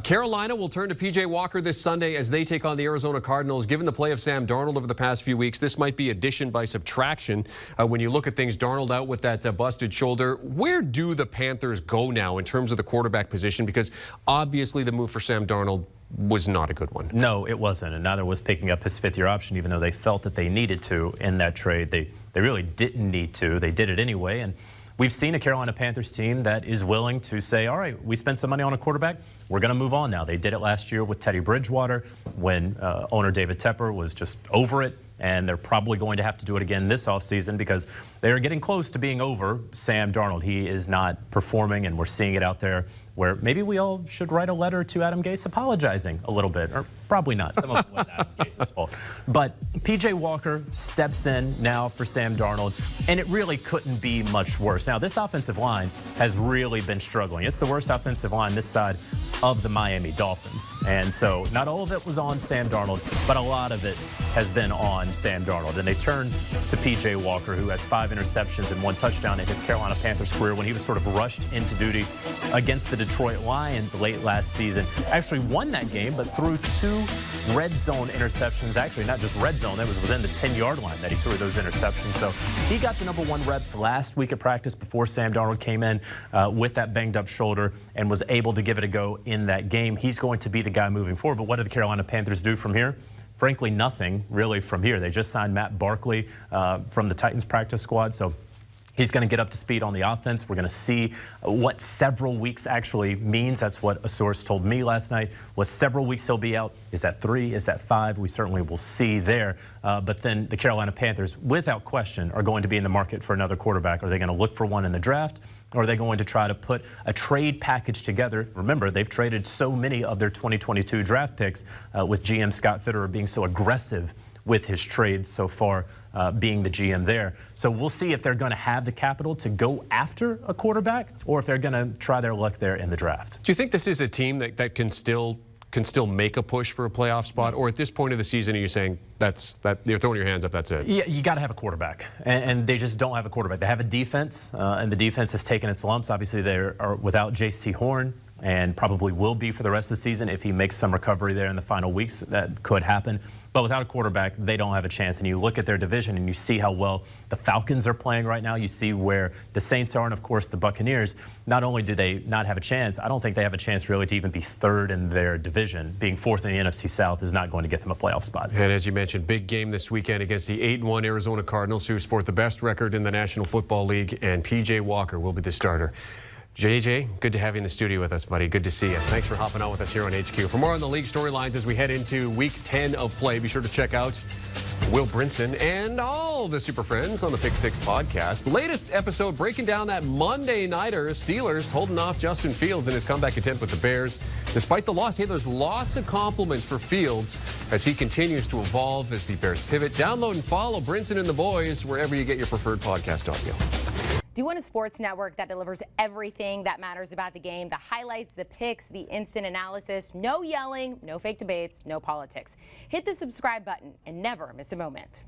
Carolina will turn to PJ Walker this Sunday as they take on the Arizona Cardinals. Given the play of Sam Darnold over the past few weeks, this might be addition by subtraction. When you look at things, Darnold out with that busted shoulder. Where do the Panthers go now in terms of the quarterback position? Because obviously the move for Sam Darnold was not a good one. No, it wasn't, and neither was picking up his fifth-year option, even though they felt that they needed to in that trade. They really didn't need to. They did it anyway, and we've seen a Carolina Panthers team that is willing to say, all right, we spent some money on a quarterback. We're going to move on now. They did it last year with Teddy Bridgewater when owner David Tepper was just over it, and they're probably going to have to do it again this offseason because they are getting close to being over Sam Darnold. He is not performing, and we're seeing it out there where maybe we all should write a letter to Adam Gase apologizing a little bit, or probably not. Some of it was Adam Gase's fault. But PJ Walker steps in now for Sam Darnold, and it really couldn't be much worse. Now, this offensive line has really been struggling. It's the worst offensive line this side of the Miami Dolphins. And so not all of it was on Sam Darnold, but a lot of it has been on Sam Darnold. And they turned to PJ Walker, who has 5 interceptions and 1 touchdown in his Carolina Panthers career when he was sort of rushed into duty against the Detroit Lions late last season. Actually won that game, but threw 2 red zone interceptions. Actually, not just red zone, that was within the 10-yard line that he threw those interceptions. So he got the #1 reps last week at practice before Sam Darnold came in with that banged up shoulder and was able to give it a go in that game. He's going to be the guy moving forward. But what do the Carolina Panthers do from here? Frankly, nothing really from here. They just signed Matt Barkley from the Titans practice squad. So he's going to get up to speed on the offense. We're going to see what several weeks actually means. That's what a source told me last night, was several weeks he'll be out. Is that 3? Is that 5? We certainly will see there. But then the Carolina Panthers, without question, are going to be in the market for another quarterback. Are they going to look for one in the draft? Or are they going to try to put a trade package together? Remember, they've traded so many of their 2022 draft picks with GM Scott Fitterer being so aggressive with his trades so far, being the GM there. So we'll see if they're going to have the capital to go after a quarterback or if they're going to try their luck there in the draft. Do you think this is a team that can still make a push for a playoff spot? Or at this point of the season, are you saying that you're throwing your hands up, that's it? Yeah, you got to have a quarterback, and they just don't have a quarterback. They have a defense, and the defense has taken its lumps. Obviously, they are without J.C. Horn, and probably will be for the rest of the season. If he makes some recovery there in the final weeks, that could happen. But without a quarterback, they don't have a chance. And you look at their division and you see how well the Falcons are playing right now. You see where the Saints are, and of course the Buccaneers. Not only do they not have a chance, I don't think they have a chance really to even be 3rd in their division. Being 4th in the NFC South is not going to get them a playoff spot. And as you mentioned, big game this weekend against the 8-1 Arizona Cardinals, who sport the best record in the National Football League, and PJ Walker will be the starter. JJ, good to have you in the studio with us, buddy. Good to see you. Thanks for hopping on with us here on HQ. For more on the league storylines as we head into Week 10 of play, be sure to check out Will Brinson and all the Super Friends on the Pick 6 podcast. Latest episode breaking down that Monday Nighter, Steelers holding off Justin Fields in his comeback attempt with the Bears. Despite the loss, hey, there's lots of compliments for Fields as he continues to evolve as the Bears pivot. Download and follow Brinson and the boys wherever you get your preferred podcast audio. Do you want a sports network that delivers everything that matters about the game? The highlights, the picks, the instant analysis, no yelling, no fake debates, no politics. Hit the subscribe button and never miss a moment.